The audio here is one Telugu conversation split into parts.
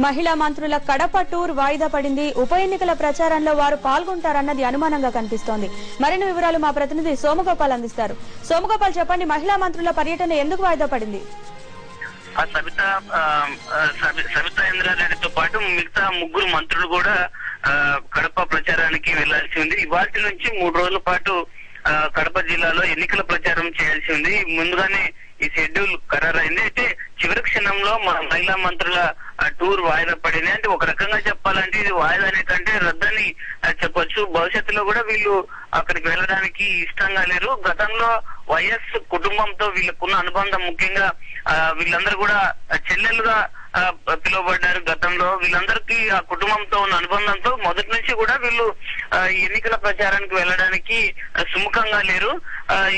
మహిళా మంత్రుల కడప టూర్ వాయిదా పడింది. ఉప ఎన్నికల ప్రచారంలో వారు పాల్గొంటారన్నది అనుమానంగా కనిపిస్తోంది. మరిన్ని వివరాలు మా ప్రతినిధి సోమగోపాల్ అందిస్తారు. సోమగోపాల్, చెప్పండి, మహిళా మంత్రుల పర్యటన ఎందుకు వాయిదా పడింది? సబితా ఇంద్రారెడ్డితో పాటు మిగతా ముగ్గురు మంత్రులు కూడా కడప ప్రచారానికి వెళ్లాల్సి ఉంది. ఇవాటి నుంచి 3 రోజుల పాటు కడప జిల్లాలో ఎన్నికల ప్రచారం చేయాల్సి ఉంది. ముందుగానే ఈ షెడ్యూల్ ఖరారైంది. అయితే చివరి క్షణంలో మన మహిళా మంత్రుల టూర్ వాయిదా పడింది. అంటే ఒక రకంగా చెప్పాలంటే ఇది వాయిదా అనే కంటే రద్దని చెప్పొచ్చు. భవిష్యత్తులో కూడా వీళ్ళు అక్కడికి వెళ్ళడానికి ఇష్టంగా లేరు. గతంలో వైఎస్ కుటుంబంతో వీళ్ళకున్న అనుబంధం, ముఖ్యంగా వీళ్ళందరూ కూడా చెల్లెలుగా పిలువబడ్డారు గతంలో. వీళ్ళందరికీ ఆ కుటుంబంతో ఉన్న అనుబంధంతో మొదటి నుంచి కూడా వీళ్ళు ఎన్నికల ప్రచారానికి వెళ్ళడానికి సుముఖంగా లేరు.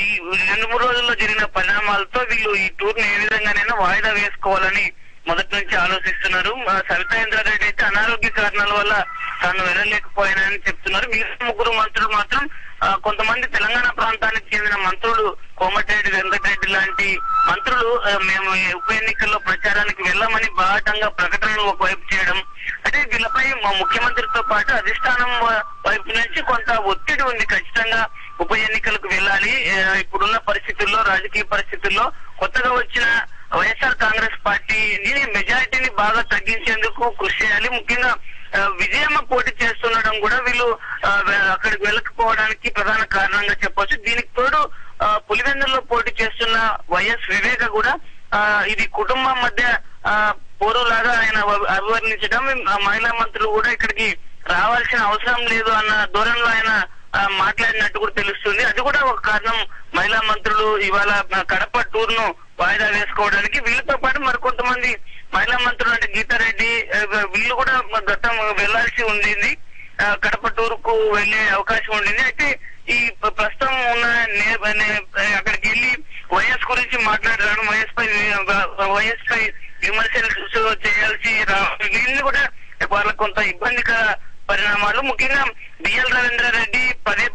ఈ 2-3 రోజుల్లో జరిగిన పరిణామాలతో వీళ్ళు ఈ టూర్ ని ఏ విధంగానైనా వాయిదా వేసుకోవాలని మొదటి నుంచి ఆలోచిస్తున్నారు. సబితా ఇంద్రారెడ్డి అయితే అనారోగ్య కారణాల వల్ల తాను వెళ్ళలేకపోయానని చెప్తున్నారు. మిగతా ముగ్గురు మంత్రులు మాత్రం కొంతమంది తెలంగాణ ప్రాంతానికి చెందిన మంత్రులు, కోమటిరెడ్డి వెంకటరెడ్డి లాంటి మంత్రులు మేము ఉప ఎన్నికల్లో ప్రచారానికి వెళ్ళామని బాహటంగా ప్రకటనలు ఒకవైపు చేయడం, అంటే వీళ్ళపై మా ముఖ్యమంత్రితో పాటు అధిష్టానం వైపు నుంచి కొంత ఒత్తిడి ఉంది. ఖచ్చితంగా ఉప ఎన్నికలకు వెళ్ళాలి. ఇప్పుడున్న పరిస్థితుల్లో, రాజకీయ పరిస్థితుల్లో కొత్తగా వచ్చిన వైఎస్ఆర్ కాంగ్రెస్ పార్టీని మెజారిటీని బాగా తగ్గించేందుకు కృషి చేయాలి. ముఖ్యంగా విజయమ్మ పోటీ చేస్తుండడం కూడా వీళ్ళు అక్కడికి వెళ్ళకపోవడానికి ప్రధాన కారణంగా చెప్పొచ్చు. దీనికి తోడు పులివెందుల్లో పోటీ చేస్తున్న వైఎస్ వివేక కూడా ఇది కుటుంబం మధ్య పోరులాగా ఆయన అభివర్ణించడం, మహిళా మంత్రులు కూడా ఇక్కడికి రావాల్సిన అవసరం లేదు అన్న ధోరణిలో ఆయన మాట్లాడినట్టు కూడా తెలుస్తుంది. అది కూడా ఒక కారణం మహిళా మంత్రులు ఇవాళ కడప టూర్ ను వాయిదా వేసుకోవడానికి. వీళ్ళతో పాటు మరికొంతమంది మహిళా మంత్రులు అంటే గీతారెడ్డి, వీళ్ళు కూడా గతం వెళ్లాల్సి ఉండింది. కడప టూర్ కు వెళ్లే అవకాశం ఉండింది. అయితే ఈ ప్రస్తుతం ఉన్న అక్కడికి వెళ్లి వైఎస్ గురించి మాట్లాడడం, వైఎస్ పై విమర్శలు చేయాల్సి వీళ్ళని కూడా వాళ్ళకు కొంత ఇబ్బందికర పరిణామాలు. ముఖ్యంగా బిఎల్ రవీంద్రారెడ్డి పదే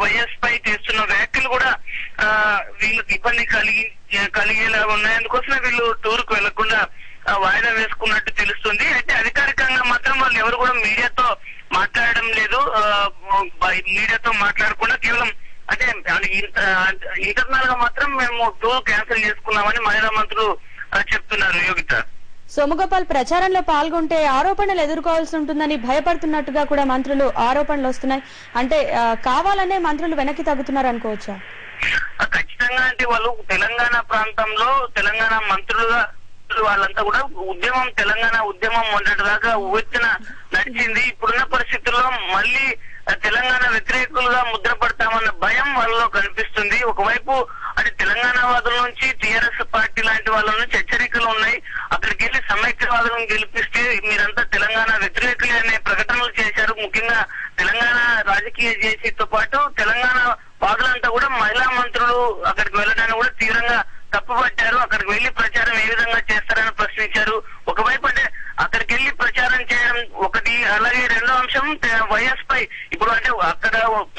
వైఎస్ పై చేస్తున్న వ్యాఖ్యలు కూడా వీళ్ళకి ఇబ్బంది కలిగేలా ఉన్నాయి. అందుకోసమే వీళ్ళు టూర్ కు వెళ్లకుండా వాయిదా వేసుకున్నట్టు తెలుస్తుంది. అయితే అధికారికంగా మాత్రం వాళ్ళు ఎవరు కూడా మీడియాతో మాట్లాడడం లేదు. మీడియాతో మాట్లాడకుండా కేవలం అంటే ఇంటర్నల్ గా మాత్రం మేము టూర్ క్యాన్సిల్ చేసుకున్నామని మహిళా మంత్రులు చెప్తున్నారు. యోగిత, సోమగోపాల్, ప్రచారంలో పాల్గొంటే ఆరోపణలు ఎదుర్కోవాల్సి ఉంటుందని భయపడుతున్నట్టుగా కూడా మంత్రులు ఆరోపణలు వస్తున్నాయి. అంటే కావాలనే మంత్రులు వెనక్కి తగ్గుతున్నారు అనుకోవచ్చా? ఖచ్చితంగా. అంటే వాళ్ళు తెలంగాణ ప్రాంతంలో తెలంగాణ మంత్రులుగా వాళ్ళంతా కూడా ఉద్యమం, తెలంగాణ ఉద్యమం మొన్నటిదాకా ఉవ్వెత్తున నడిచింది. ఇప్పుడున్న పరిస్థితుల్లో మళ్ళీ తెలంగాణ వ్యతిరేకులుగా ముద్రపడతామన్న భయం వాళ్ళలో కనిపిస్తుంది. ఒకవైపు అంటే తెలంగాణ వాదుల నుంచి టీఆర్ఎస్ పార్టీ లాంటి వాళ్ళ నుంచి హెచ్చరికలు ఉన్నాయి. అక్కడికి వెళ్లి సమైక్యవాదులను గెలిపిస్తే మీరంతా తెలంగాణ వ్యతిరేకులే అనే ప్రకటనలు చేశారు. ముఖ్యంగా తెలంగాణ రాజకీయ జేసీతో పాటు తెలంగాణ వాదులంతా కూడా మహిళా మంత్రులు అక్కడికి వెళ్ళడానికి కూడా తీవ్రంగా తప్పుపట్టారు. అక్కడికి వెళ్లి ప్రచారం ఏ విధంగా చేస్తారని ప్రశ్నించారు. ఒకవైపు అంటే అక్కడికి వెళ్లి ప్రచారం చేయడం ఒకటి, అలాగే రెండో అంశం వైఎస్ పై ఇప్పుడు అంటే అక్కడ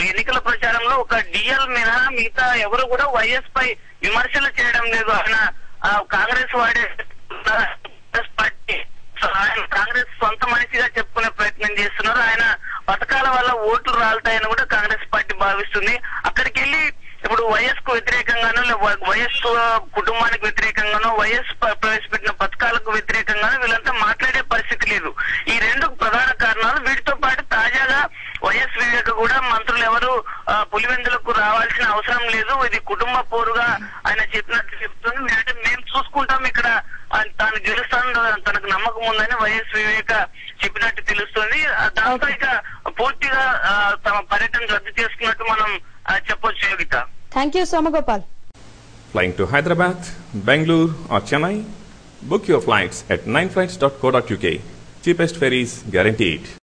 ఎన్నికల ప్రచారంలో ఒక డిఎల్ మినహా మిగతా ఎవరు కూడా వైఎస్ పై విమర్శలు చేయడం లేదు. ఆయన కాంగ్రెస్ వాడే పార్టీ, ఆయన కాంగ్రెస్ సొంత మనిషిగా చెప్పుకునే ప్రయత్నం చేస్తున్నారు. ఆయన పథకాల వల్ల ఓట్లు రాలుతాయని కూడా కాంగ్రెస్ పార్టీ భావిస్తుంది. అక్కడికి వెళ్లి ఇప్పుడు వైఎస్ కు వ్యతిరేకంగానో, వైఎస్ కుటుంబానికి వ్యతిరేకంగానో, వైఎస్ ప్రవేశపెట్టిన పథకాలకు వ్యతిరేకంగానో వీళ్ళంతా మాట్లాడే పరిస్థితి లేదు. ఈ 2 ప్రధాన కారణాలు. వీటితో పాటు తాజాగా వైఎస్ వివేక కూడా మంత్రులు ఎవరు పులివెందులకు రావాల్సిన అవసరం లేదు, ఇది కుటుంబ పోరుగా ఆయన చెప్పినట్టు చెప్తుంది. అంటే మేము చూసుకుంటాం, ఇక్కడ తాను గెలుస్తాను, తనకు నమ్మకం ఉందని వైఎస్ వివేక చెప్పినట్టు తెలుస్తుంది. దాంతో ఇక పూర్తిగా తమ పర్యటన రద్దు చేసుకున్నట్టు మనం చెప్పొచ్చు. Yogitha, thank you Somagopal. Flying to Hyderabad, Bangalore or Chennai? Book your flights at 9flights.co.uk. Cheapest ferries guaranteed.